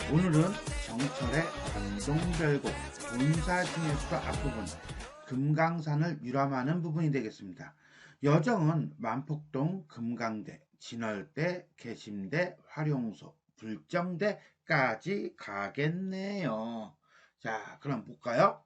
오늘은 정철의 관동별곡 본사중에서도 앞부분 금강산을 유람하는 부분이 되겠습니다. 여정은 만폭동, 금강대, 진월대, 개심대, 활용소, 불정대까지 가겠네요. 자, 그럼 볼까요?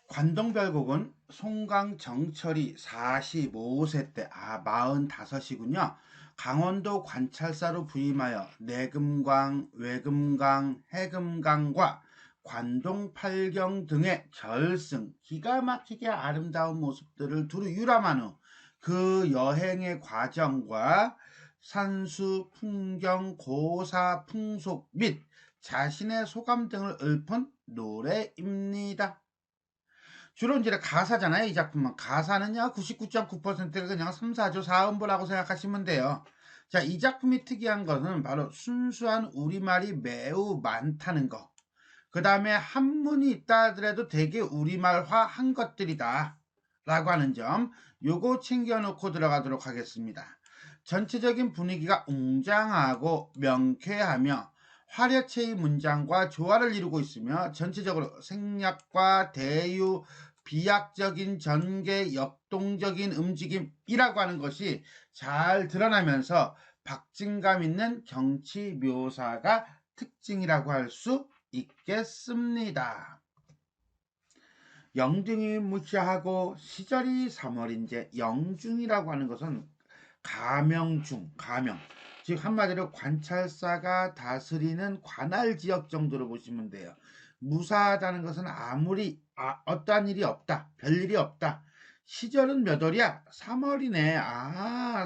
관동별곡은 송강 정철이 45세 때, 45이군요. 강원도 관찰사로 부임하여 내금강, 외금강, 해금강과 관동 팔경 등의 결승, 기가 막히게 아름다운 모습들을 두루 유람한 후 그 여행의 과정과 산수, 풍경, 고사, 풍속 및 자신의 소감 등을 읊은 노래입니다. 주로 이제 가사잖아요. 이 작품은 가사는요 99.9%가 그냥 3, 4조 4음보라고 생각하시면 돼요. 자, 이 작품이 특이한 것은 바로 순수한 우리말이 매우 많다는 거. 그 다음에 한문이 있다 하더라도 되게 우리말화 한 것들이다 라고 하는 점, 요거 챙겨놓고 들어가도록 하겠습니다. 전체적인 분위기가 웅장하고 명쾌하며 화려체의 문장과 조화를 이루고 있으며 전체적으로 생략과 대유, 비약적인 전개, 역동적인 움직임이라고 하는 것이 잘 드러나면서 박진감 있는 경치 묘사가 특징이라고 할 수 있겠습니다. 영등이 무시하고 시절이 3월인제 영중이라고 하는 것은 가명중, 가명. 즉 한마디로 관찰사가 다스리는 관할 지역 정도로 보시면 돼요. 무사하다는 것은 아무리 어떠한 일이 없다, 별일이 없다. 시절은 몇 월이야? 3월이네.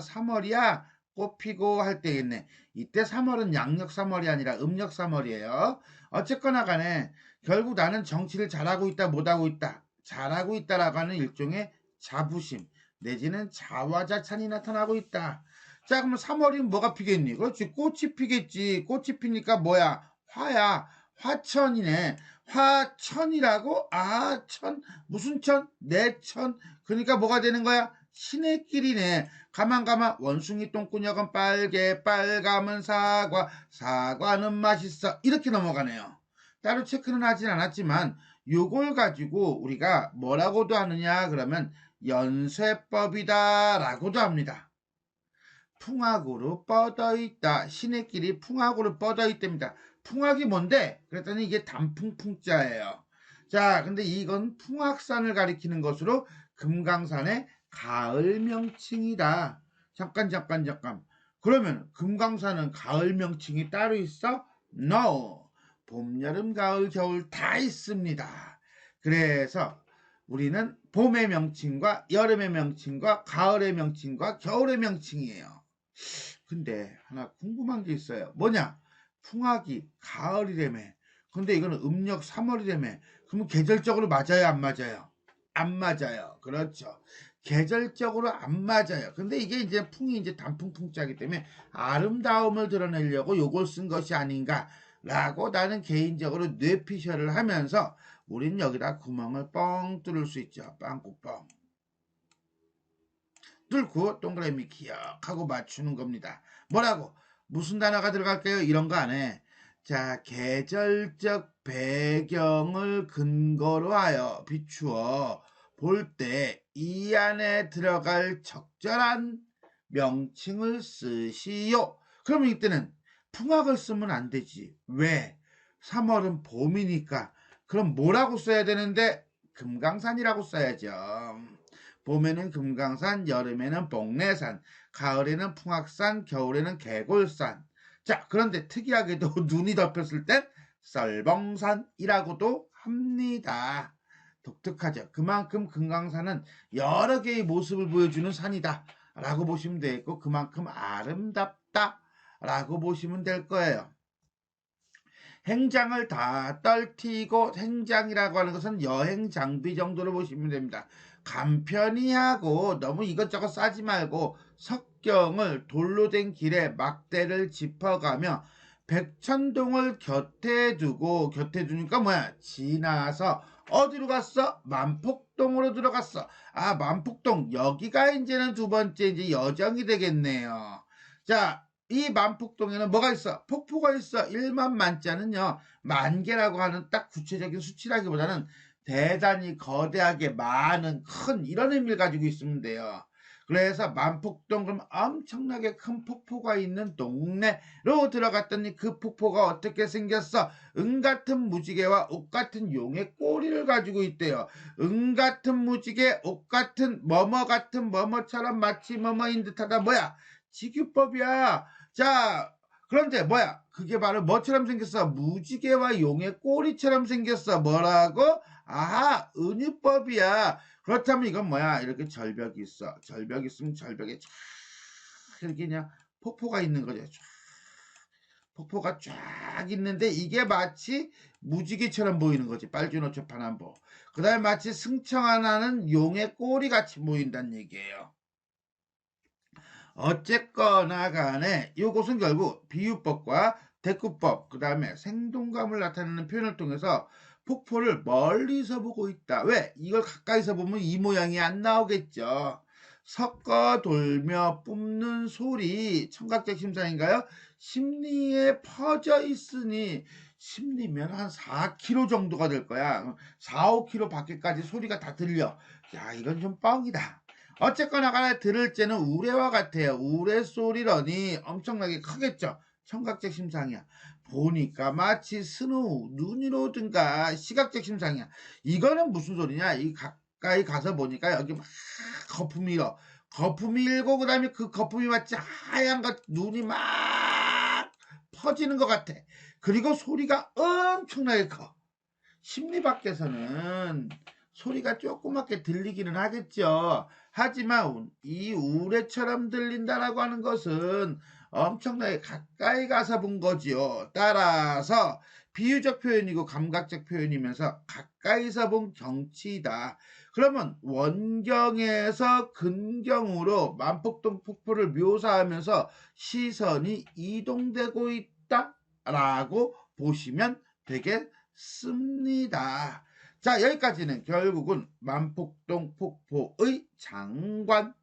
3월이야. 꽃 피고 할 때겠네. 이때 3월은 양력 3월이 아니라 음력 3월이에요. 어쨌거나 간에 결국 나는 정치를 잘하고 있다, 못하고 있다. 잘하고 있다라고 하는 일종의 자부심 내지는 자화자찬이 나타나고 있다. 자, 그러면 3월이면 뭐가 피겠니? 그렇지, 꽃이 피겠지. 꽃이 피니까 뭐야? 화야. 화천이네. 화천이라고? 천. 무슨 천? 내 천. 그러니까 뭐가 되는 거야? 신의 길이네. 가만 원숭이 똥꾸녕은 빨개, 빨감은 사과, 사과는 맛있어. 이렇게 넘어가네요. 따로 체크는 하진 않았지만 요걸 가지고 우리가 뭐라고도 하느냐 그러면 연쇄법이다 라고도 합니다. 풍악으로 뻗어있다. 신의 길이 풍악으로 뻗어있답니다. 풍악이 뭔데? 그랬더니 이게 단풍풍자예요. 자, 근데 이건 풍악산을 가리키는 것으로 금강산의 가을 명칭이다. 잠깐. 그러면 금강산은 가을 명칭이 따로 있어? No. 봄, 여름, 가을, 겨울 다 있습니다. 그래서 우리는 봄의 명칭과 여름의 명칭과 가을의 명칭과 겨울의 명칭이에요. 근데 하나 궁금한 게 있어요. 뭐냐? 풍악이 가을이라며. 근데 이거는 음력 3월이라며. 그러면 계절적으로 맞아요, 안 맞아요? 안 맞아요. 그렇죠. 계절적으로 안 맞아요. 근데 이게 이제 풍이 이제 단풍풍자이기 때문에 아름다움을 드러내려고 요걸 쓴 것이 아닌가라고 나는 개인적으로 뇌피셜을 하면서 우린 여기다 구멍을 뻥 뚫을 수 있죠. 빵꾸뻥. 뚫고 동그라미 기억하고 맞추는 겁니다. 뭐라고? 무슨 단어가 들어갈까요? 이런 거 안 해. 자, 계절적 배경을 근거로 하여 비추어 볼 때 이 안에 들어갈 적절한 명칭을 쓰시오. 그러면 이때는 풍악을 쓰면 안 되지. 왜? 3월은 봄이니까. 그럼 뭐라고 써야 되는데? 금강산이라고 써야죠. 봄에는 금강산, 여름에는 복례산, 가을에는 풍악산, 겨울에는 개골산. 자, 그런데 특이하게도 눈이 덮였을 땐 썰봉산이라고도 합니다. 독특하죠. 그만큼 금강산은 여러 개의 모습을 보여주는 산이다 라고 보시면 되겠고 그만큼 아름답다 라고 보시면 될 거예요. 행장을 다 떨티고, 행장이라고 하는 것은 여행 장비 정도로 보시면 됩니다. 간편히 하고 너무 이것저것 싸지 말고 석경을 돌로 된 길에 막대를 짚어가며 백천동을 곁에 두니까 뭐야? 지나서 어디로 갔어? 만폭동으로 들어갔어. 만폭동 여기가 이제는 두 번째 이제 여정이 되겠네요. 자, 이 만폭동에는 뭐가 있어? 폭포가 있어. 1만 만자는요, 만개라고 하는 딱 구체적인 수치라기보다는 대단히 거대하게 많은 큰 이런 의미를 가지고 있으면 돼요. 그래서 만폭동, 그럼 엄청나게 큰 폭포가 있는 동네로 들어갔더니 그 폭포가 어떻게 생겼어? 은 같은 무지개와 옥 같은 용의 꼬리를 가지고 있대요. 은 같은 무지개, 옥 같은 뭐뭐 같은 뭐뭐처럼 마치 뭐뭐인 듯하다. 뭐야? 지규법이야. 자, 그런데 뭐야? 그게 바로 뭐처럼 생겼어? 무지개와 용의 꼬리처럼 생겼어. 뭐라고? 아하, 은유법이야. 그렇다면 이건 뭐야? 이렇게 절벽이 있어. 절벽이 있으면 절벽에 쫙 이렇게 그냥 폭포가 있는 거죠. 쫙. 폭포가 쫙 있는데 이게 마치 무지개처럼 보이는 거지. 빨주노초 파남보. 그 다음에 마치 승청하나는 용의 꼬리 같이 보인다는 얘기예요. 어쨌거나 간에 이것은 결국 비유법과 대꾸법, 그 다음에 생동감을 나타내는 표현을 통해서 폭포를 멀리서 보고 있다. 왜? 이걸 가까이서 보면 이 모양이 안 나오겠죠. 섞어 돌며 뿜는 소리, 청각적 심사인가요? 심리에 퍼져 있으니, 심리면 한 4km 정도가 될 거야. 4, 5km 밖에까지 소리가 다 들려. 야, 이건 좀 뻥이다. 어쨌거나 간에 들을 때는 우레와 같아요. 우레소리러니 엄청나게 크겠죠. 청각적 심상이야. 보니까 마치 스노우, 눈이 오든가 시각적 심상이야. 이거는 무슨 소리냐? 이 가까이 가서 보니까 여기 막 거품이 일어. 거품이 일고 그다음에 그 거품이 마치 하얀 것 눈이 막 퍼지는 것 같아. 그리고 소리가 엄청나게 커. 심리 밖에서는 소리가 조그맣게 들리기는 하겠죠. 하지만 이 우레처럼 들린다라고 하는 것은 엄청나게 가까이 가서 본 거지요. 따라서 비유적 표현이고 감각적 표현이면서 가까이서 본 경치이다. 그러면 원경에서 근경으로 만폭동 폭포를 묘사하면서 시선이 이동되고 있다라고 보시면 되겠습니다. 자, 여기까지는 결국은 만폭동 폭포의 장관.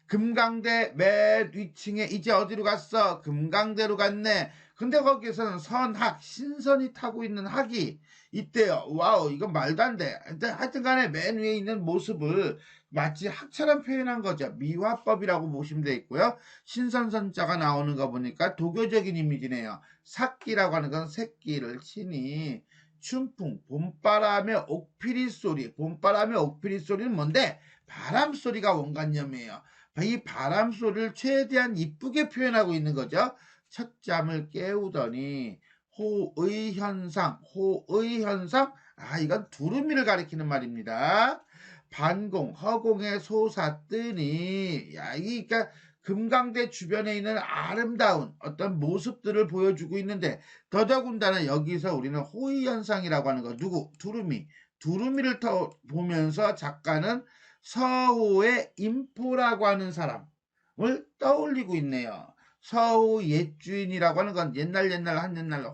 금강대 맨 위층에 이제 어디로 갔어? 금강대로 갔네. 근데 거기에서는 선학, 신선이 타고 있는 학이 있대요. 와우, 이건 말도 안 돼. 하여튼 간에 맨 위에 있는 모습을 마치 학처럼 표현한 거죠. 미화법이라고 보시면 되겠고요. 신선선자가 나오는 거 보니까 도교적인 이미지네요. 삭기라고 하는 건 새끼를 치니 춘풍, 봄바람의 옥피리 소리. 봄바람의 옥피리 소리는 뭔데? 바람 소리가 원관념이에요. 이 바람 소리를 최대한 이쁘게 표현하고 있는 거죠. 첫 잠을 깨우더니 호의 현상, 호의 현상. 아, 이건 두루미를 가리키는 말입니다. 반공, 허공에 솟았더니, 야, 그러니까 금강대 주변에 있는 아름다운 어떤 모습들을 보여주고 있는데, 더더군다나 여기서 우리는 호의 현상이라고 하는 거, 누구? 두루미. 두루미를 보면서 작가는 서호의 인포라고 하는 사람을 떠올리고 있네요. 서호 옛주인이라고 하는 건 옛날 한옛날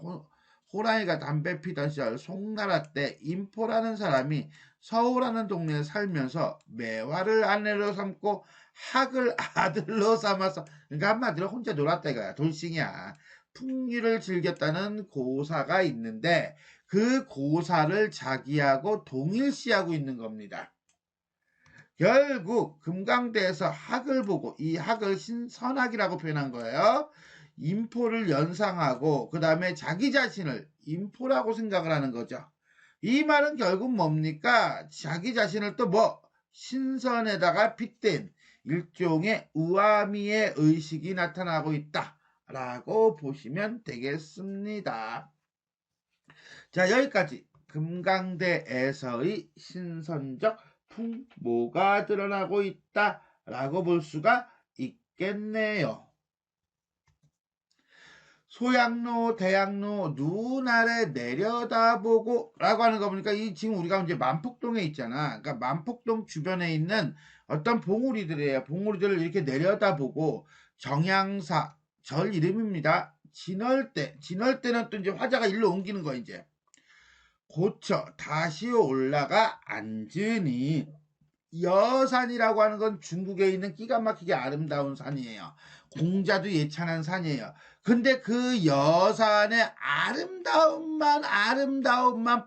호랑이가 담배 피던 시절 송나라 때 인포라는 사람이 서호라는 동네에 살면서 매화를 아내로 삼고 학을 아들로 삼아서, 그러니까 한마디로 혼자 놀았다 이거야. 돌싱이야. 풍류를 즐겼다는 고사가 있는데 그 고사를 자기하고 동일시하고 있는 겁니다. 결국 금강대에서 학을 보고 이 학을 신선학이라고 표현한 거예요. 인포를 연상하고 그 다음에 자기 자신을 인포라고 생각을 하는 거죠. 이 말은 결국 뭡니까? 자기 자신을 또 뭐 신선에다가 빗댄 일종의 우아미의 의식이 나타나고 있다라고 보시면 되겠습니다. 자, 여기까지 금강대에서의 신선적 풍모가 드러나고 있다라고 볼 수가 있겠네요. 소양로, 대양로, 눈 아래 내려다보고 라고 하는 거 보니까 이 지금 우리가 이제 만폭동에 있잖아. 그러니까 만폭동 주변에 있는 어떤 봉우리들이에요. 봉우리들을 이렇게 내려다보고 정양사, 절 이름입니다. 진월대는 또 이제 화자가 일로 옮기는 거 이제. 고쳐 다시 올라가 앉으니 여산이라고 하는 건 중국에 있는 기가 막히게 아름다운 산이에요. 공자도 예찬한 산이에요. 근데 그 여산의 아름다움만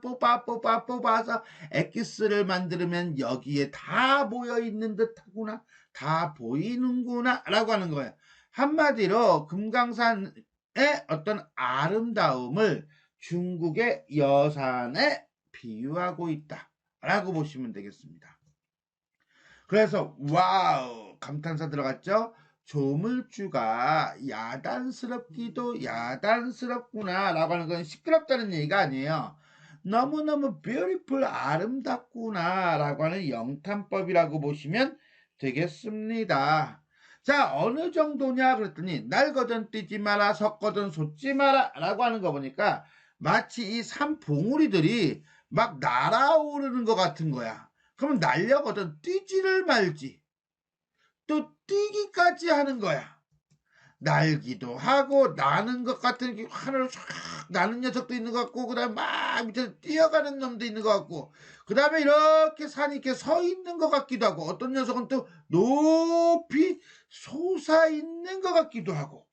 뽑아서 엑기스를 만들면 여기에 다 모여있는 듯하구나, 다 보이는구나 라고 하는 거예요. 한마디로 금강산의 어떤 아름다움을 중국의 여산에 비유하고 있다 라고 보시면 되겠습니다. 그래서 와우 감탄사 들어갔죠? 조물주가 야단스럽기도 야단스럽구나 라고 하는 건 시끄럽다는 얘기가 아니에요. 너무너무 beautiful 아름답구나 라고 하는 영탄법이라고 보시면 되겠습니다. 자, 어느 정도냐 그랬더니 날거든 뛰지 마라, 섰거든 솟지 마라 라고 하는 거 보니까 마치 이 산봉우리들이 막 날아오르는 것 같은 거야. 그러면 날려거든 뛰지를 말지. 또 뛰기까지 하는 거야. 날기도 하고 나는 것 같은 하늘을 쫙 나는 녀석도 있는 것 같고, 그 다음에 막 밑에서 뛰어가는 놈도 있는 것 같고, 그 다음에 이렇게 산이 이렇게 서 있는 것 같기도 하고, 어떤 녀석은 또 높이 솟아 있는 것 같기도 하고.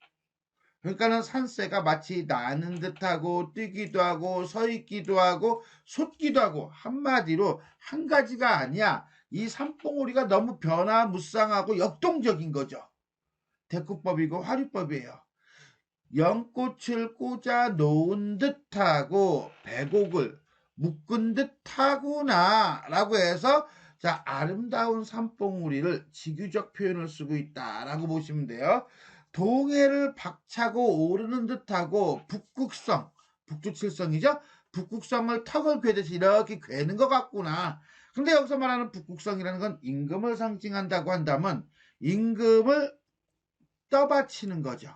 그러니까는 산새가 마치 나는 듯하고 뛰기도 하고 서 있기도 하고 솟기도 하고, 한마디로 한 가지가 아니야. 이 산봉우리가 너무 변화무쌍하고 역동적인 거죠. 대꾸법이고 화류법이에요. 연꽃을 꽂아 놓은 듯하고 배곡을 묶은 듯하구나 라고 해서, 자, 아름다운 산봉우리를 직유적 표현을 쓰고 있다라고 보시면 돼요. 동해를 박차고 오르는 듯하고 북극성이죠? 북극성을 턱을 괴듯이 이렇게 괴는 것 같구나. 근데 여기서 말하는 북극성이라는 건 임금을 상징한다고 한다면 임금을 떠받치는 거죠.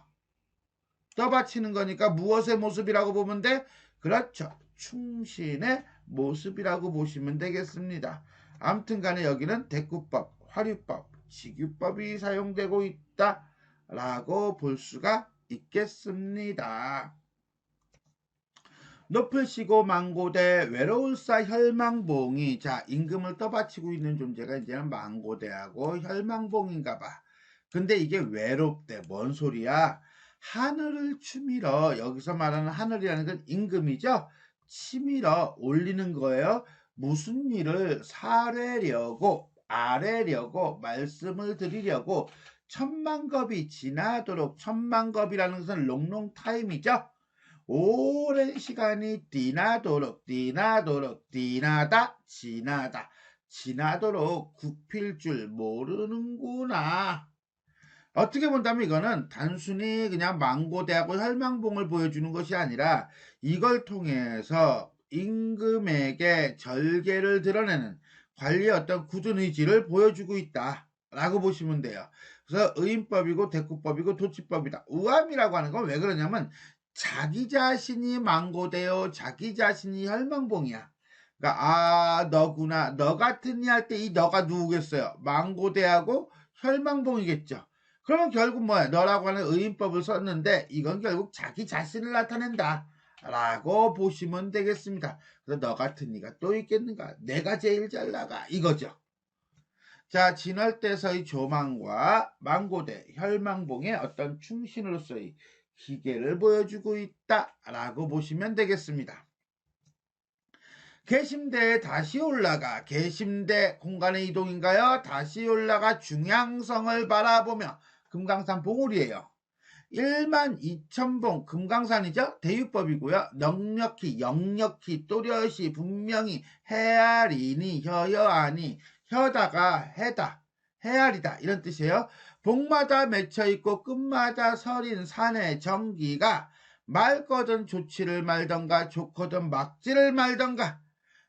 떠받치는 거니까 무엇의 모습이라고 보면 돼? 그렇죠. 충신의 모습이라고 보시면 되겠습니다. 아무튼 간에 여기는 대꾸법, 화류법, 직유법이 사용되고 있다라고 볼 수가 있겠습니다. 높을 시고 망고대 외로울사 혈망봉이, 자, 임금을 떠받치고 있는 존재가 이제는 망고대하고 혈망봉인가 봐. 근데 이게 외롭대. 뭔 소리야? 하늘을 치밀어, 여기서 말하는 하늘이라는 건 임금이죠. 치밀어 올리는 거예요. 무슨 일을 사례려고 아래려고 말씀을 드리려고 천만겁이 지나도록, 천만겁이라는 것은 롱롱타임이죠. 오랜 시간이 지나도록 지나도록 굽힐 줄 모르는구나. 어떻게 본다면 이거는 단순히 그냥 망고대하고 혈망봉을 보여주는 것이 아니라 이걸 통해서 임금에게 절개를 드러내는 관리의 어떤 굳은 의지를 보여주고 있다라고 보시면 돼요. 그래서 의인법이고 대꾸법이고 도치법이다. 우암이라고 하는 건 왜 그러냐면 자기 자신이 망고대요, 자기 자신이 혈망봉이야. 그러니까 너구나, 너 같은 이 할 때 이 너가 누구겠어요? 망고대하고 혈망봉이겠죠. 그러면 결국 뭐야? 너라고 하는 의인법을 썼는데 이건 결국 자기 자신을 나타낸다 라고 보시면 되겠습니다. 그래서 너 같은 이가 또 있겠는가? 내가 제일 잘 나가 이거죠. 자, 진월대서의 조망과 망고대, 혈망봉의 어떤 충신으로서의 기계를 보여주고 있다라고 보시면 되겠습니다. 개심대에 다시 올라가, 개심대 공간의 이동인가요? 다시 올라가 중양성을 바라보며, 금강산 봉우리예요. 12,000봉 금강산이죠. 대유법이고요. 역력히 또렷이 분명히 헤아리니 혀여하니, 혀다가 해다, 헤아리다 이런 뜻이에요. 봉마다 맺혀있고 끝마다 서린 산의 정기가 맑거든 좋지를 말던가 좋거든 막지를 말던가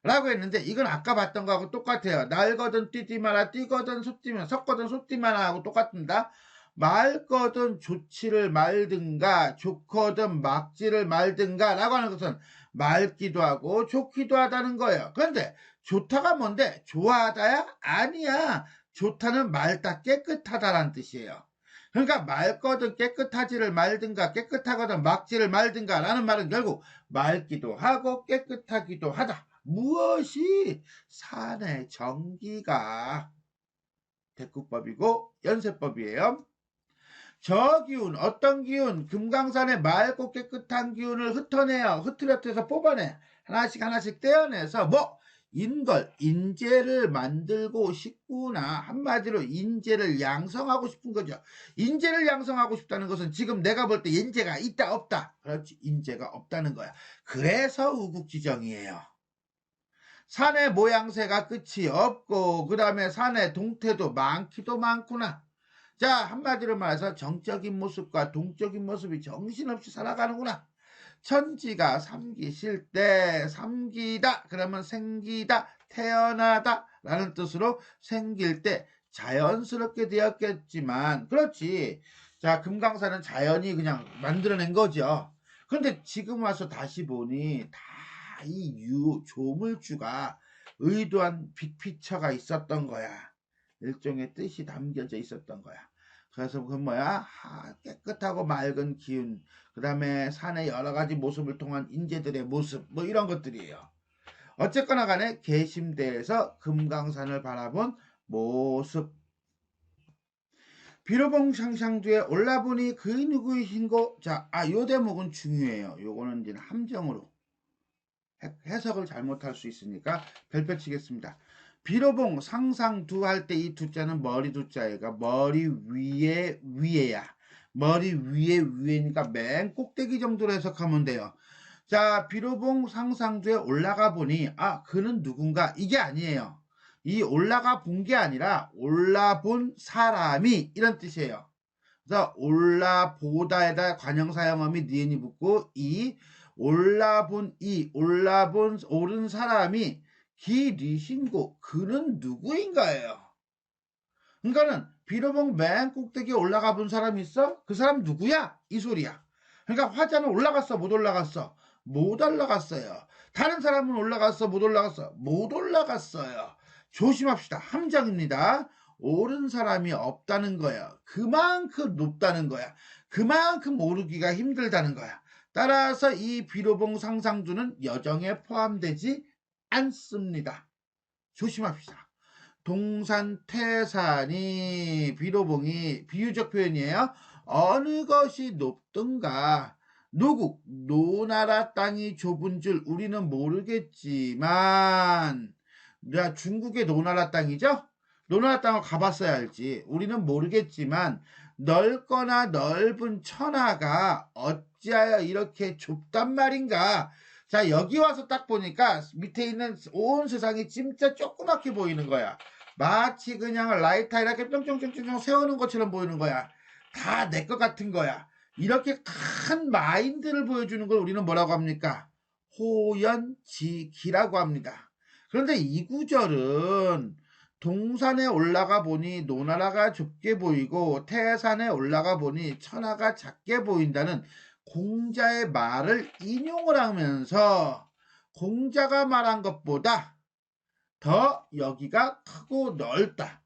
라고 했는데, 이건 아까 봤던 거하고 똑같아요. 날거든 뛰지 마라, 뛰거든 솟지면, 섰거든 솟지 마라 하고 똑같습니다. 맑거든 좋지를 말든가 좋거든 막지를 말든가 라고 하는 것은 맑기도 하고 좋기도 하다는 거예요. 그런데 좋다가 뭔데? 좋아하다야? 아니야. 좋다는 맑다, 깨끗하다라는 뜻이에요. 그러니까 맑거든 깨끗하지를 말든가 깨끗하거든 막지를 말든가 라는 말은 결국 맑기도 하고 깨끗하기도 하다 무엇이 산의 정기가 대꾸법이고 연세법이에요. 저 기운, 어떤 기운, 금강산의 맑고 깨끗한 기운을 흩어내요. 흐트러트려서 뽑아내. 하나씩 하나씩 떼어내서 인재를 만들고 싶구나. 한마디로 인재를 양성하고 싶은 거죠. 인재를 양성하고 싶다는 것은 지금 내가 볼 때 인재가 있다 없다. 그렇지, 인재가 없다는 거야. 그래서 우국지정이에요. 산의 모양새가 끝이 없고 그 다음에 산의 동태도 많기도 많구나. 자, 한마디로 말해서 정적인 모습과 동적인 모습이 정신없이 살아가는구나. 천지가 삼기실 때 삼기다 그러면 생기다 태어나다 라는 뜻으로 생길 때 자연스럽게 되었겠지만 그렇지. 자, 금강산은 자연이 그냥 만들어낸 거죠. 그런데 지금 와서 다시 보니 다 이 조물주가 의도한 빅피처가 있었던 거야. 일종의 뜻이 담겨져 있었던 거야. 그래서 그 뭐야? 깨끗하고 맑은 기운, 그 다음에 산의 여러 가지 모습을 통한 인재들의 모습, 뭐 이런 것들이에요. 어쨌거나 간에 계심대에서 금강산을 바라본 모습. 비로봉 상상두에 올라보니 그 누구이신고. 자, 요 대목은 중요해요. 요거는 이제 함정으로 해석을 잘못할 수 있으니까 별표 치겠습니다. 비로봉 상상두 할 때 이 두자는 머리 두자가 머리 위에 위에야. 머리 위에 위에니까 맨 꼭대기 정도로 해석하면 돼요. 자, 비로봉 상상두에 올라가 보니 그는 누군가 이게 아니에요. 이 올라가 본 게 아니라 올라본 사람이 이런 뜻이에요. 그래서 올라보다에다 관형사형어미 니은이 붙고 올라본 오른 사람이 기리신고 그는 누구인가예요. 그러니까는 비로봉 맨 꼭대기에 올라가 본 사람이 있어? 그 사람 누구야? 이 소리야. 그러니까 화자는 올라갔어? 못 올라갔어? 못 올라갔어요. 다른 사람은 올라갔어? 못 올라갔어? 못 올라갔어요. 조심합시다. 함정입니다. 옳은 사람이 없다는 거야. 그만큼 높다는 거야. 그만큼 오르기가 힘들다는 거야. 따라서 이 비로봉 상상두는 여정에 포함되지 않습니다. 조심합시다. 동산 태산이 비로봉이 비유적 표현이에요. 어느 것이 높든가 노국 노나라 땅이 좁은 줄 우리는 모르겠지만 중국의 노나라 땅이죠. 노나라 땅을 가봤어야 알지. 우리는 모르겠지만 넓거나 넓은 천하가 어찌하여 이렇게 좁단 말인가. 자, 여기 와서 딱 보니까 밑에 있는 온 세상이 진짜 조그맣게 보이는 거야. 마치 그냥 라이터 이렇게 뿅뿅뿅뿅 세우는 것처럼 보이는 거야. 다 내 것 같은 거야. 이렇게 큰 마인드를 보여주는 걸 우리는 뭐라고 합니까? 호연지기라고 합니다. 그런데 이 구절은 동산에 올라가 보니 노나라가 좁게 보이고 태산에 올라가 보니 천하가 작게 보인다는 공자의 말을 인용을 하면서 공자가 말한 것보다 더 여기가 크고 넓다.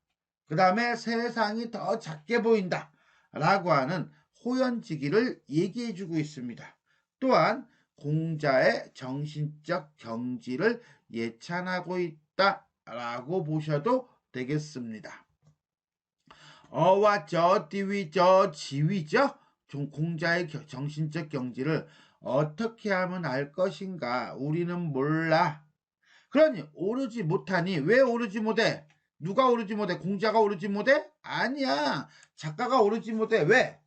그 다음에 세상이 더 작게 보인다. 라고 하는 호연지기를 얘기해주고 있습니다. 또한 공자의 정신적 경지를 예찬하고 있다라고 보셔도 되겠습니다. 어와 저 띠위 저 지위죠. 공자의 정신적 경지를 어떻게 하면 알 것인가 우리는 몰라. 그러니 오르지 못하니 왜 오르지 못해? 누가 오르지 못해? 공자가 오르지 못해? 아니야. 작가가 오르지 못해. 왜?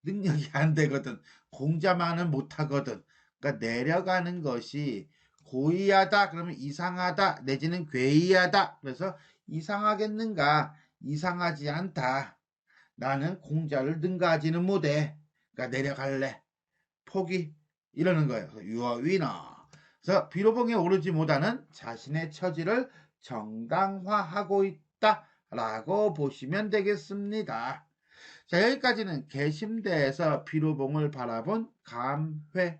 능력이 안 되거든. 공자만은 못하거든. 그러니까 내려가는 것이 고의하다 그러면 이상하다 내지는 괴이하다. 그래서 이상하겠는가? 이상하지 않다. 나는 공자를 능가하지는 못해. 그러니까 내려갈래. 포기. 이러는 거예요. 유어위너. 그래서 비로봉에 오르지 못하는 자신의 처지를 정당화하고 있다라고 보시면 되겠습니다. 자, 여기까지는 계심대에서 비로봉을 바라본 감회.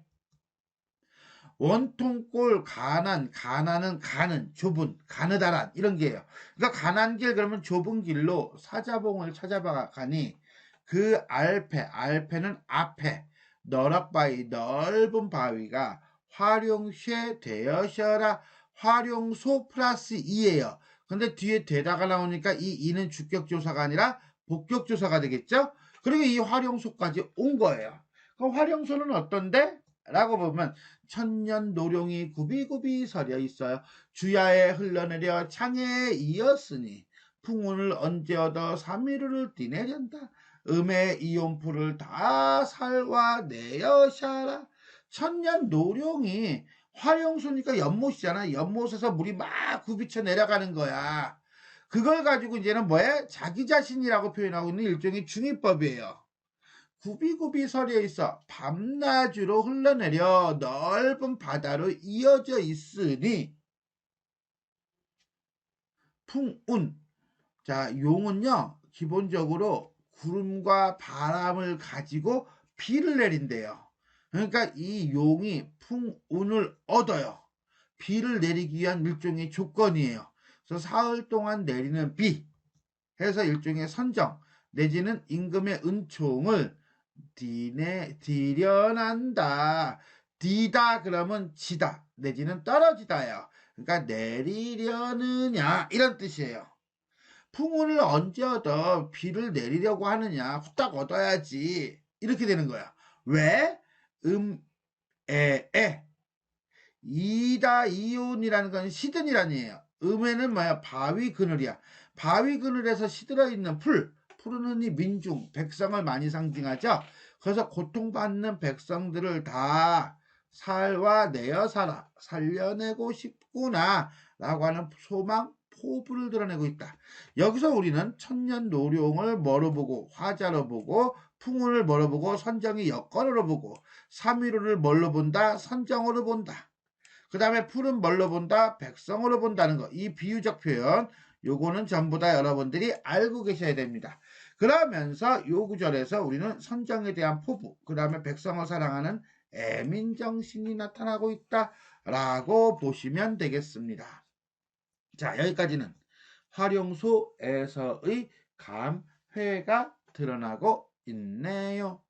원통골 가난은 가는 좁은 가느다란 이런 게예요. 그러니까 가난 길 그러면 좁은 길로 사자봉을 찾아봐 가니 그 알패는 앞에 너락바위 넓은 바위가 활용쉐 되어셔라 활용소 플러스 이예요. 근데 뒤에 되다가 나오니까 이 이는 주격조사가 아니라 복격조사가 되겠죠? 그리고 이 활용소까지 온 거예요. 그럼 활용소는 어떤데? 라고 보면 천년 노룡이 굽이굽이 서려 있어요. 주야에 흘러내려 창에 이었으니 풍운을 언제 얻어 삼위를 뛰내련다. 음의 이온풀을 다 살와 내어샤라. 천년 노룡이 활용소니까 연못이잖아. 연못에서 물이 막 굽이쳐 내려가는 거야. 그걸 가지고 이제는 뭐야? 자기 자신이라고 표현하고 있는 일종의 중의법이에요. 굽이굽이 서려 있어 밤낮으로 흘러내려 넓은 바다로 이어져 있으니 풍운. 자, 용은요 기본적으로 구름과 바람을 가지고 비를 내린대요. 그러니까 이 용이 풍운을 얻어요. 비를 내리기 위한 일종의 조건이에요. 그래서 사흘 동안 내리는 비 해서 일종의 선정 내지는 임금의 은총을 디련한다. 디다 그러면 지다 내지는 떨어지다예요. 그러니까 내리려느냐 이런 뜻이에요. 풍운을 언제 얻어? 비를 내리려고 하느냐? 후딱 얻어야지. 이렇게 되는 거야. 왜? 에. 이다 이온이라는 건 시든이란이에요. 음에는 뭐야? 바위 그늘이야. 바위 그늘에서 시들어 있는 풀. 푸르는 이 민중, 백성을 많이 상징하죠. 그래서 고통받는 백성들을 다 살와 내어 살아. 살려내고 싶구나. 라고 하는 소망, 포부를 드러내고 있다. 여기서 우리는 천년 노룡을 뭐로 보고 화자로 보고 풍운을 뭐로 보고 선정이 여건으로 보고 삼위로를 뭘로 본다? 선정으로 본다. 그 다음에 풀은 뭘로 본다? 백성으로 본다는 거. 이 비유적 표현 요거는 전부 다 여러분들이 알고 계셔야 됩니다. 그러면서 요 구절에서 우리는 선정에 대한 포부 그 다음에 백성을 사랑하는 애민정신이 나타나고 있다라고 보시면 되겠습니다. 자, 여기까지는 활용소에서의 감회가 드러나고 있네요.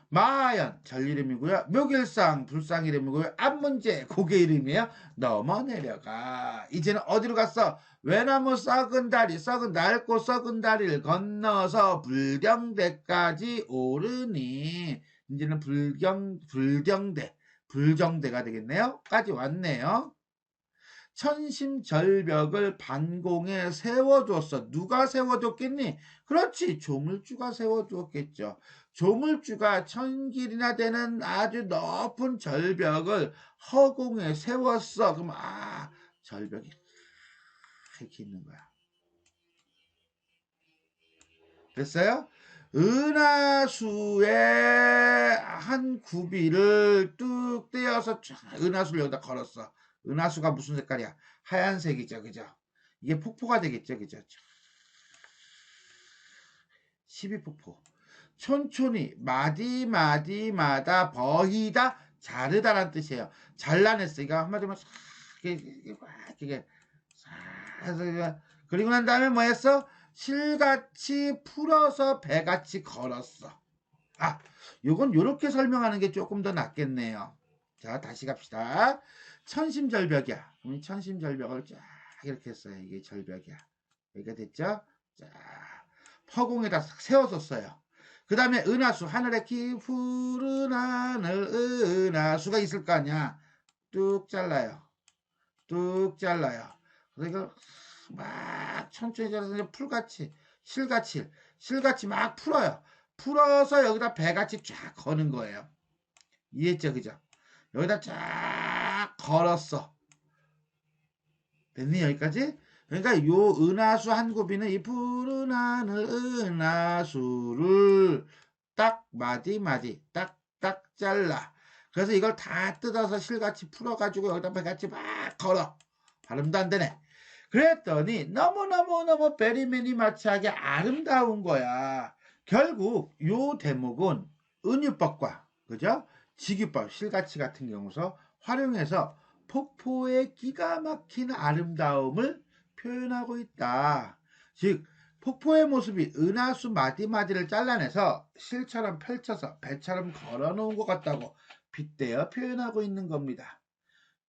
마하연 절 이름이고요. 묘길상 불상 이름이고요. 앞문제 고개 이름이에요. 넘어 내려가. 이제는 어디로 갔어? 외나무 썩은 다리 썩은 낡고 썩은 다리를 건너서 불경대까지 오르니 이제는 불경대가 되겠네요. 까지 왔네요. 천심절벽을 반공에 세워두었어. 누가 세워뒀겠니? 그렇지, 조물주가 세워두었겠죠. 조물주가 1000길이나 되는 아주 높은 절벽을 허공에 세웠어. 그럼 절벽이 이렇게 있는 거야. 됐어요? 은하수의 한 구비를 뚝 떼어서 은하수를 여기다 걸었어. 은하수가 무슨 색깔이야? 하얀색이죠. 그죠? 이게 폭포가 되겠죠. 그죠? 12폭포. 촌촌이 마디마디마다 버히다 자르다란 뜻이에요. 잘라냈어. 이거 한마디로 싹 이게 싹 그리고 난 다음에 뭐 했어? 실같이 풀어서 배같이 걸었어. 요건 요렇게 설명하는 게 조금 더 낫겠네요. 자, 다시 갑시다. 천심절벽이야. 그럼 천심절벽을 쫙 이렇게 했어요. 이게 절벽이야. 여기가 됐죠? 자, 허공에다 세워뒀어요. 그 다음에 은하수, 하늘에 푸른 하늘 은하수가 있을 거 아니야. 뚝 잘라요. 뚝 잘라요. 그래서 이걸 막 천천히 잘라서 풀같이, 실같이 막 풀어요. 풀어서 여기다 배같이 쫙 거는 거예요. 이해했죠? 그죠? 여기다 쫙 걸었어. 됐니? 여기까지? 그러니까 요 은하수 한 굽이는 이 푸른 하늘 은하수를 딱 마디 딱딱 잘라. 그래서 이걸 다 뜯어서 실같이 풀어가지고 여기다 배같이 막 걸어. 발음도 안 되네. 그랬더니 너무너무 베리매니 마치하게 아름다운 거야. 결국 요 대목은 은유법과 그죠? 직유법, 실가치 같은 경우서 활용해서 폭포의 기가 막힌 아름다움을 표현하고 있다. 즉 폭포의 모습이 은하수 마디마디를 잘라내서 실처럼 펼쳐서 배처럼 걸어놓은 것 같다고 빗대어 표현하고 있는 겁니다.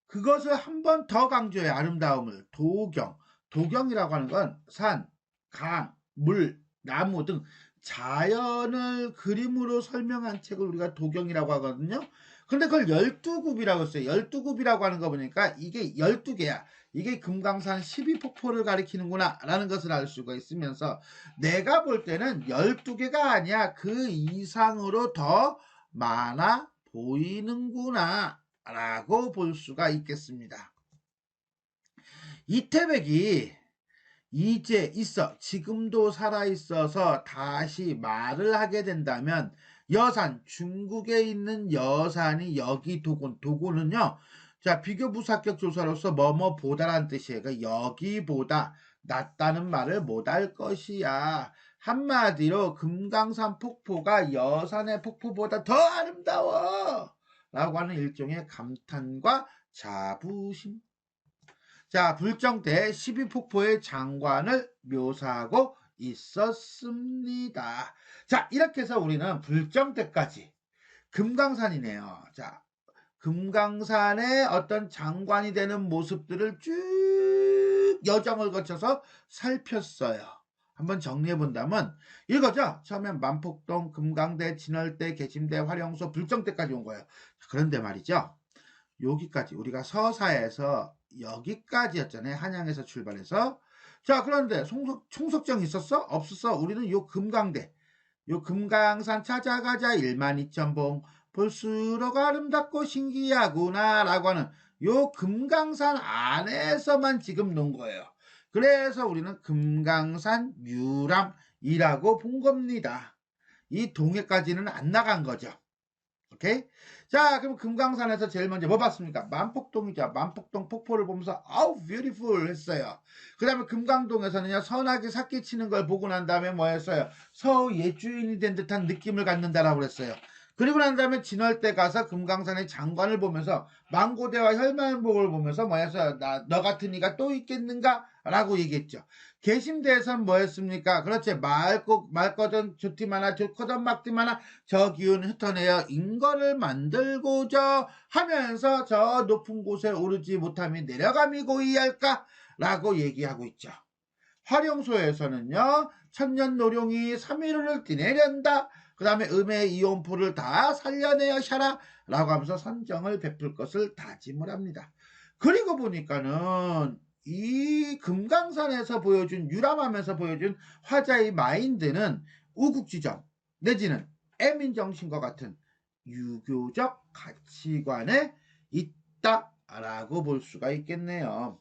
그것을 한 번 더 강조해. 아름다움을. 도경. 도경이라고 하는 건 산, 강, 물, 나무 등 자연을 그림으로 설명한 책을 우리가 도경이라고 하거든요. 근데 그걸 12굽이라고 했어요. 12굽이라고 하는 거 보니까 이게 12개야. 이게 금강산 12폭포를 가리키는구나 라는 것을 알 수가 있으면서 내가 볼 때는 12개가 아니야. 그 이상으로 더 많아 보이는구나 라고 볼 수가 있겠습니다. 이태백이 이제 있어 지금도 살아있어서 다시 말을 하게 된다면 여산, 중국에 있는 여산이 여기 도군, 도군은요, 자, 비교부사격 조사로서 뭐뭐 보다라는 뜻이에요. 그러니까 여기보다 낫다는 말을 못할 것이야. 한마디로 금강산 폭포가 여산의 폭포보다 더 아름다워 라고 하는 일종의 감탄과 자부심. 자, 불정 때 12폭포의 장관을 묘사하고 있었습니다. 자, 이렇게 해서 우리는 불정 때까지 금강산이네요. 자, 금강산의 어떤 장관이 되는 모습들을 쭉 여정을 거쳐서 살폈어요. 한번 정리해 본다면 이거죠. 처음엔 만폭동, 금강대, 진월대, 계심대, 활용소, 불정대까지 온 거예요. 그런데 말이죠. 여기까지 우리가 서사에서 여기까지였잖아요. 한양에서 출발해서. 자, 그런데 총석정 있었어? 없었어? 우리는 요 금강대, 요 금강산 찾아가자 12,000봉 볼수록 아름답고 신기하구나 라고 하는 요 금강산 안에서만 지금 논 거예요. 그래서 우리는 금강산 유람이라고 본 겁니다. 이 동해까지는 안 나간 거죠. 오케이? 자, 그럼 금강산에서 제일 먼저 뭐 봤습니까? 만폭동이죠. 만폭동 폭포를 보면서 아우 뷰티풀 했어요. 그 다음에 금강동에서는요, 선하게 삭기 치는 걸 보고 난 다음에 뭐 했어요? 서우 옛주인이 된 듯한 느낌을 갖는다라고 그랬어요. 그리고 난 다음에 진월대 가서 금강산의 장관을 보면서 망고대와 혈만복을 보면서 뭐 했어요? 너 같은 이가 또 있겠는가? 라고 얘기했죠. 계심대에서는 뭐 했습니까? 그렇지. 맑거든 좋디마나 좋거든 막디마나 저 기운 흩어내어 인거를 만들고자 하면서 저 높은 곳에 오르지 못함이 내려감이 고이할까? 라고 얘기하고 있죠. 활용소에서는요. 천년노룡이 3일을 뛰내련다. 그 다음에 음의 이온포를 다 살려내어 샤라 라고 하면서 선정을 베풀 것을 다짐을 합니다. 그리고 보니까는 이 금강산에서 보여준 유람하면서 보여준 화자의 마인드는 우국지정 내지는 애민정신과 같은 유교적 가치관에 있다라고 볼 수가 있겠네요.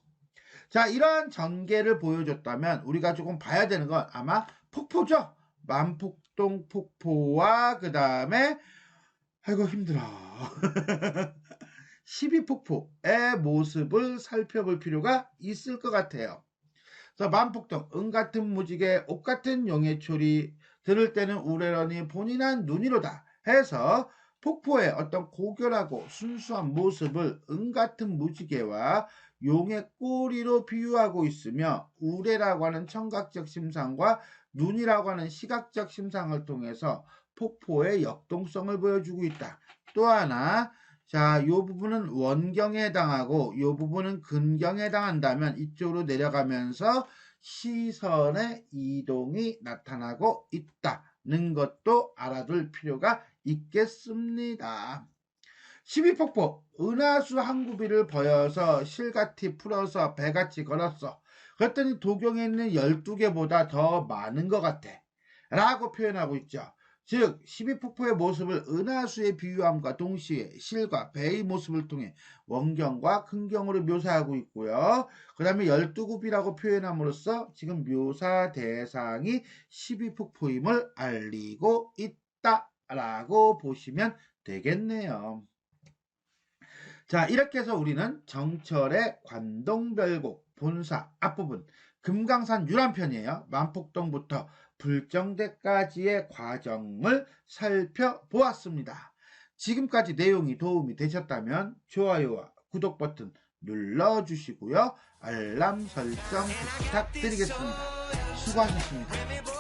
자, 이러한 전개를 보여줬다면 우리가 조금 봐야 되는 건 아마 폭포죠. 만폭동 폭포와 그 다음에 아이고 힘들어 12폭포의 모습을 살펴볼 필요가 있을 것 같아요. 그래서 만폭동 은같은 무지개 옷같은 용해초리 들을 때는 우레러니 본인한 눈이로다 해서 폭포의 어떤 고결하고 순수한 모습을 은같은 무지개와 용의 꼬리로 비유하고 있으며 우레라고 하는 청각적 심상과 눈이라고 하는 시각적 심상을 통해서 폭포의 역동성을 보여주고 있다. 또 하나 자, 이 부분은 원경에 해당하고 이 부분은 근경에 해당한다면 이쪽으로 내려가면서 시선의 이동이 나타나고 있다는 것도 알아둘 필요가 있겠습니다. 12폭포 은하수 한 구비를 버여서 실같이 풀어서 배같이 걸었어. 그랬더니 도경에 있는 12개보다 더 많은 것 같아 라고 표현하고 있죠. 즉 12폭포의 모습을 은하수의 비유함과 동시에 실과 배의 모습을 통해 원경과 근경으로 묘사하고 있고요. 그 다음에 12굽이라고 표현함으로써 지금 묘사 대상이 12폭포임을 알리고 있다라고 보시면 되겠네요. 자, 이렇게 해서 우리는 정철의 관동별곡 본사 앞부분 금강산 유람편이에요. 만폭동부터 불정대까지의 과정을 살펴보았습니다. 지금까지 내용이 도움이 되셨다면 좋아요와 구독 버튼 눌러주시고요. 알람 설정 부탁드리겠습니다. 수고하셨습니다.